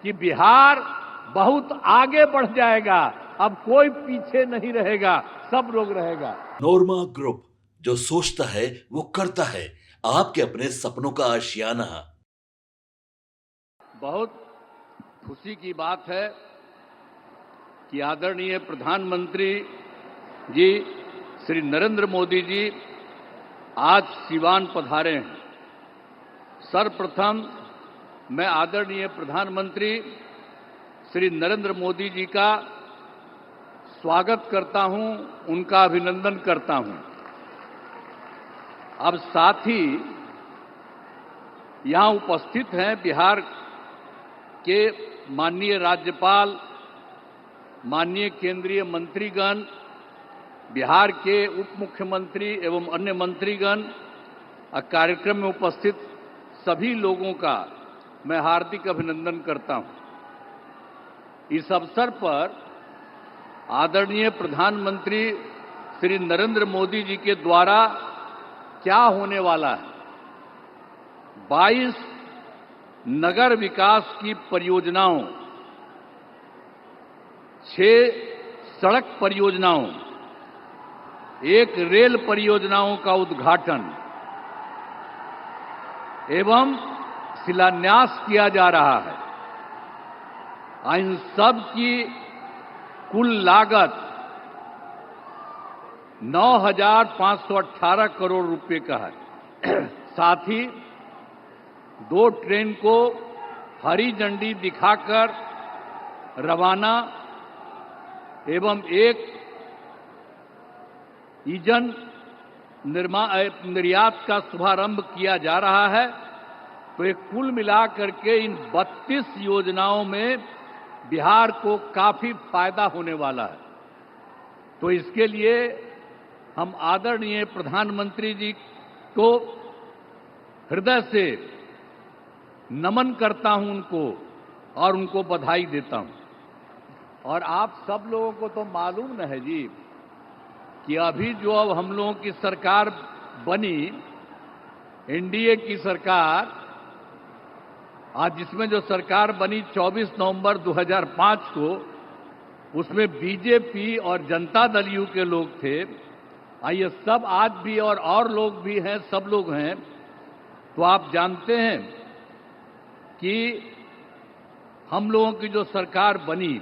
कि बिहार बहुत आगे बढ़ जाएगा, अब कोई पीछे नहीं रहेगा, सब लोग रहेगा। नोरमा ग्रुप, जो सोचता है वो करता है। आपके अपने सपनों का आशियाना। बहुत खुशी की बात है कि आदरणीय प्रधानमंत्री जी श्री नरेंद्र मोदी जी आज सिवान पधारे हैं। सर्वप्रथम मैं आदरणीय प्रधानमंत्री श्री नरेंद्र मोदी जी का स्वागत करता हूं, उनका अभिनंदन करता हूं। अब साथ ही यहां उपस्थित हैं बिहार के माननीय राज्यपाल, माननीय केंद्रीय मंत्रीगण, बिहार के उप मुख्यमंत्री एवं अन्य मंत्रीगण, कार्यक्रम में उपस्थित सभी लोगों का मैं हार्दिक अभिनंदन करता हूं। इस अवसर पर आदरणीय प्रधानमंत्री श्री नरेंद्र मोदी जी के द्वारा क्या होने वाला है, 22 नगर विकास की परियोजनाओं, 6 सड़क परियोजनाओं, 1 रेल परियोजनाओं का उद्घाटन एवं शिलान्यास किया जा रहा है। इन सब की कुल लागत 9,518 करोड़ रुपए का है। साथ ही 2 ट्रेन को हरी झंडी दिखाकर रवाना एवं 1 ईंधन निर्यात का शुभारंभ किया जा रहा है। तो ये कुल मिलाकर के इन 32 योजनाओं में बिहार को काफी फायदा होने वाला है। तो इसके लिए हम आदरणीय प्रधानमंत्री जी को हृदय से नमन करता हूं उनको और उनको बधाई देता हूं। और आप सब लोगों को तो मालूम न है जी कि अभी जो अब हम लोगों की सरकार बनी, एनडीए की सरकार, आज जिसमें जो सरकार बनी 24 नवंबर 2005 को, उसमें बीजेपी और जनता दल यू के लोग थे। ये सब आज भी और लोग भी हैं, सब लोग हैं। तो आप जानते हैं कि हम लोगों की जो सरकार बनी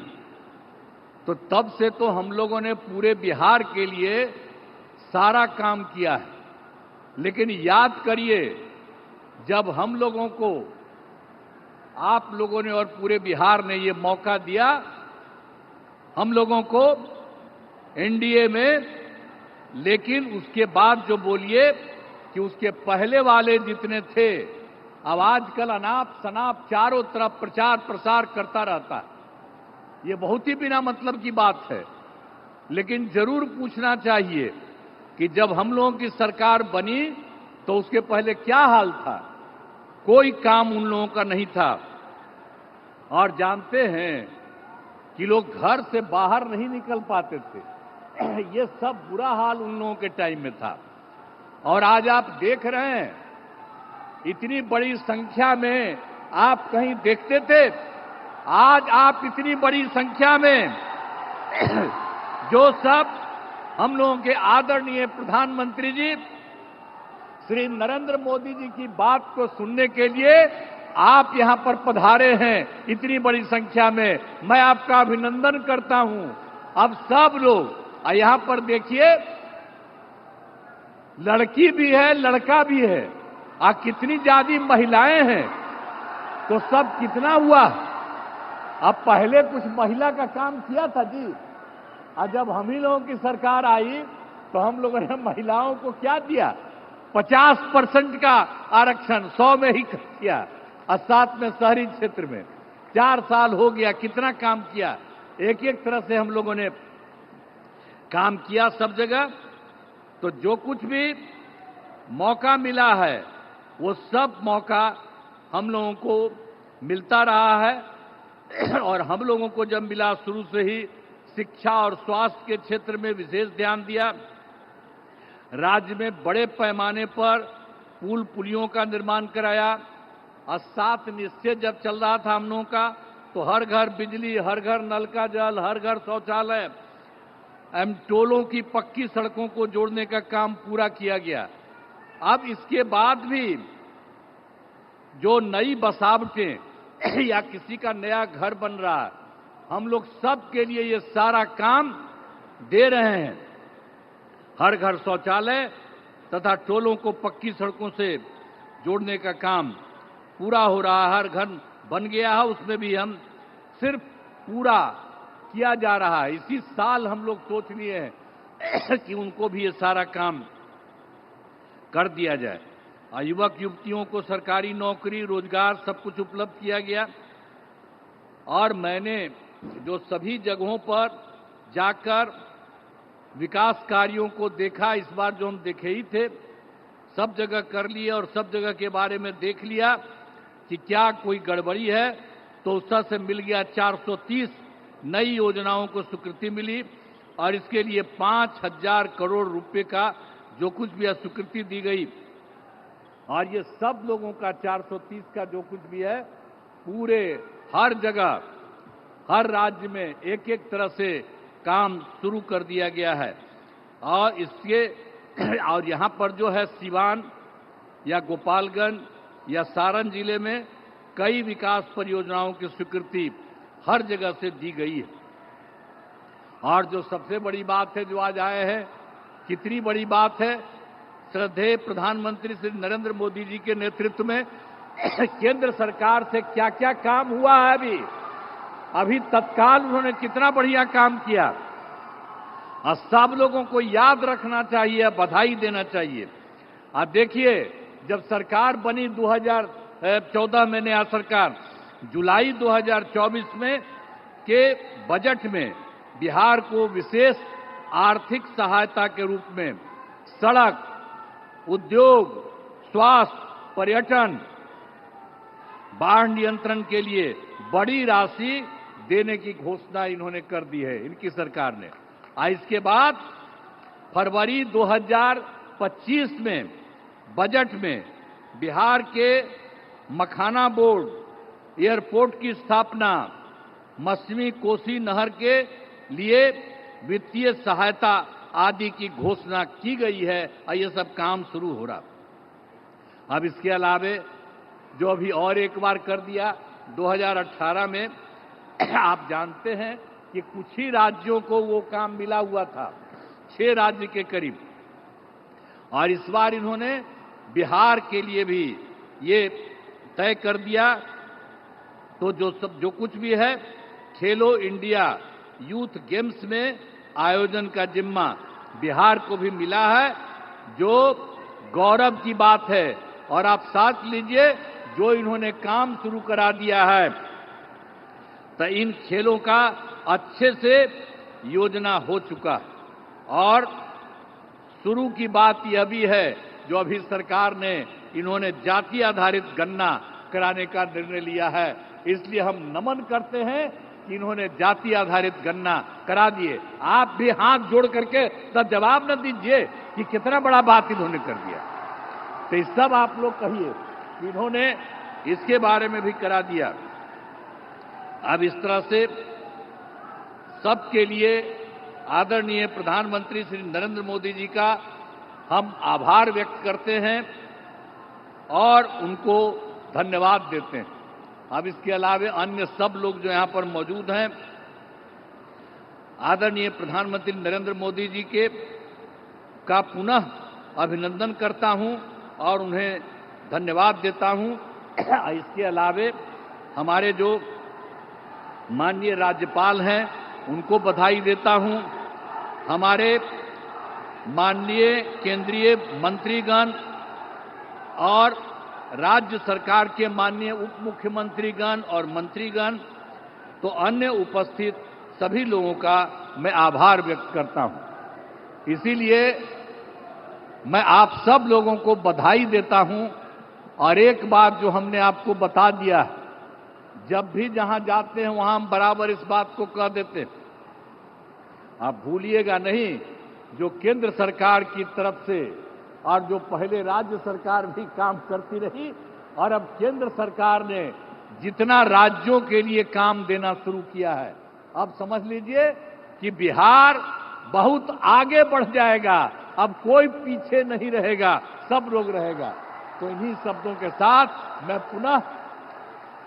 तो तब से तो हम लोगों ने पूरे बिहार के लिए सारा काम किया है। लेकिन याद करिए, जब हम लोगों को, आप लोगों ने और पूरे बिहार ने ये मौका दिया, हम लोगों को एनडीए में, लेकिन उसके बाद जो बोलिए कि उसके पहले वाले जितने थे, अब आजकल अनाप शनाप चारों तरफ प्रचार प्रसार करता रहता है। ये बहुत ही बिना मतलब की बात है। लेकिन जरूर पूछना चाहिए कि जब हम लोगों की सरकार बनी तो उसके पहले क्या हाल था। कोई काम उन लोगों का नहीं था। और जानते हैं कि लोग घर से बाहर नहीं निकल पाते थे। ये सब बुरा हाल उन लोगों के टाइम में था। और आज आप देख रहे हैं, इतनी बड़ी संख्या में आप कहीं देखते थे? आज आप इतनी बड़ी संख्या में जो सब हम लोगों के आदरणीय प्रधानमंत्री जी श्री नरेंद्र मोदी जी की बात को सुनने के लिए आप यहां पर पधारे हैं, इतनी बड़ी संख्या में, मैं आपका अभिनंदन करता हूं। अब सब लोग यहां पर देखिए, लड़की भी है, लड़का भी है, कितनी ज्यादा महिलाएं हैं, तो सब कितना हुआ। अब पहले कुछ महिला का काम किया था जी, और जब हम ही लोगों की सरकार आई तो हम लोगों ने महिलाओं को क्या दिया, 50% का आरक्षण 100 में ही किया, और साथ में शहरी क्षेत्र में 4 साल हो गया, कितना काम किया। एक एक तरह से हम लोगों ने काम किया सब जगह। तो जो कुछ भी मौका मिला है वो सब मौका हम लोगों को मिलता रहा है। और हम लोगों को जब मिला, शुरू से ही शिक्षा और स्वास्थ्य के क्षेत्र में विशेष ध्यान दिया। राज्य में बड़े पैमाने पर पुल पुलियों का निर्माण कराया। और 7 निश्चय जब चल रहा था हम लोगों का, तो हर घर बिजली, हर घर नल का जल, हर घर शौचालय, टोलों की पक्की सड़कों को जोड़ने का काम पूरा किया गया। अब इसके बाद भी जो नई बसावटें या किसी का नया घर बन रहा है, हम लोग सब के लिए ये सारा काम दे रहे हैं। हर घर शौचालय तथा टोलों को पक्की सड़कों से जोड़ने का काम पूरा हो रहा है। हर घर बन गया है, उसमें भी हम सिर्फ पूरा किया जा रहा है। इसी साल हम लोग सोच लिए हैं कि उनको भी ये सारा काम कर दिया जाए। युवक युवतियों को सरकारी नौकरी, रोजगार सब कुछ उपलब्ध किया गया। और मैंने जो सभी जगहों पर जाकर विकास कार्यों को देखा, इस बार जो हम देखे ही थे, सब जगह कर लिए और सब जगह के बारे में देख लिया कि क्या कोई गड़बड़ी है, तो उससे से मिल गया 430 नई योजनाओं को स्वीकृति मिली और इसके लिए 5,000 करोड़ रुपए का जो कुछ भी स्वीकृति दी गई। और ये सब लोगों का 430 का जो कुछ भी है, पूरे हर जगह हर राज्य में एक एक तरह से काम शुरू कर दिया गया है। और इसके और यहाँ पर जो है सिवान या गोपालगंज या सारण जिले में कई विकास परियोजनाओं की स्वीकृति हर जगह से दी गई है। और जो सबसे बड़ी बात है जो आज आए हैं, कितनी बड़ी बात है, श्रद्धेय प्रधानमंत्री श्री नरेंद्र मोदी जी के नेतृत्व में केंद्र सरकार से क्या क्या काम हुआ है। अभी तत्काल उन्होंने कितना बढ़िया काम किया और सब लोगों को याद रखना चाहिए, बधाई देना चाहिए। आप देखिए, जब सरकार बनी 2014 में नया सरकार, जुलाई 2024 में के बजट में बिहार को विशेष आर्थिक सहायता के रूप में सड़क, उद्योग, स्वास्थ्य, पर्यटन, बाढ़ नियंत्रण के लिए बड़ी राशि देने की घोषणा इन्होंने कर दी है, इनकी सरकार ने। इसके बाद फरवरी 2025 में बजट में बिहार के मखाना बोर्ड एयरपोर्ट की स्थापना, मछली कोसी नहर के लिए वित्तीय सहायता आदि की घोषणा की गई है और ये सब काम शुरू हो रहा। अब इसके अलावे जो अभी और एक बार कर दिया 2018 में, आप जानते हैं कि कुछ ही राज्यों को वो काम मिला हुआ था, 6 राज्य के करीब, और इस बार इन्होंने बिहार के लिए भी ये तय कर दिया। तो जो कुछ भी है, खेलो इंडिया यूथ गेम्स में आयोजन का जिम्मा बिहार को भी मिला है, जो गौरव की बात है। और आप साथ लीजिए, जो इन्होंने काम शुरू करा दिया है, तो इन खेलों का अच्छे से योजना हो चुका। और शुरू की बात यह भी है, जो अभी सरकार ने इन्होंने जाति आधारित गणना कराने का निर्णय लिया है, इसलिए हम नमन करते हैं कि इन्होंने जाति आधारित गणना करा दिए। आप भी हाथ जोड़ करके तब जवाब न दीजिए कि कितना बड़ा बात इन्होंने कर दिया। तो इस सब आप लोग कहिए कि इन्होंने इसके बारे में भी करा दिया। अब इस तरह से सबके लिए आदरणीय प्रधानमंत्री श्री नरेंद्र मोदी जी का हम आभार व्यक्त करते हैं और उनको धन्यवाद देते हैं। अब इसके अलावे अन्य सब लोग जो यहाँ पर मौजूद हैं, आदरणीय प्रधानमंत्री नरेंद्र मोदी जी के का पुनः अभिनंदन करता हूं और उन्हें धन्यवाद देता हूं। इसके अलावे हमारे जो माननीय राज्यपाल हैं, उनको बधाई देता हूं। हमारे माननीय केंद्रीय मंत्रीगण और राज्य सरकार के माननीय उप मुख्यमंत्रीगण और मंत्रीगण, तो अन्य उपस्थित सभी लोगों का मैं आभार व्यक्त करता हूं। इसीलिए मैं आप सब लोगों को बधाई देता हूं। और एक बात जो हमने आपको बता दिया, जब भी जहां जाते हैं वहां हम बराबर इस बात को कह देते हैं, आप भूलिएगा नहीं, जो केंद्र सरकार की तरफ से और जो पहले राज्य सरकार भी काम करती रही और अब केंद्र सरकार ने जितना राज्यों के लिए काम देना शुरू किया है, अब समझ लीजिए कि बिहार बहुत आगे बढ़ जाएगा। अब कोई पीछे नहीं रहेगा, सब लोग रहेगा। तो इन्हीं शब्दों के साथ मैं पुनः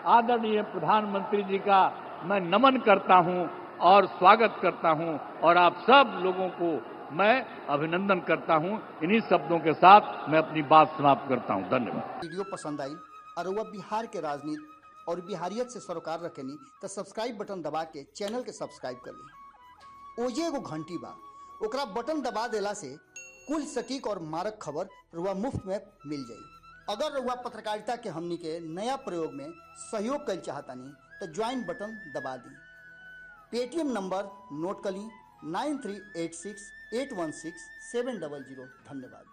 आदरणीय प्रधानमंत्री जी का मैं नमन करता हूं और स्वागत करता हूं और आप सब लोगों को मैं अभिनंदन करता हूं। इन्हीं शब्दों के साथ मैं अपनी बात समाप्त करता हूं। धन्यवाद। वीडियो पसंद आई और वह बिहार के राजनीति और बिहारियत से सरोकार रखेनी तो सब्सक्राइब बटन दबा के चैनल के सब्सक्राइब कर ली। ओजे एगो घंटी बा, ओकरा बटन दबा देला से कुल सटीक और मारक खबर रुआ मुफ्त में मिल जाई। अगर रुआ पत्रकारिता के हमनी के नया प्रयोग में सहयोग कर चाहतानी तो ज्वाइन बटन दबा दी। पेटीएम नंबर नोट कर ली 9386816700। धन्यवाद।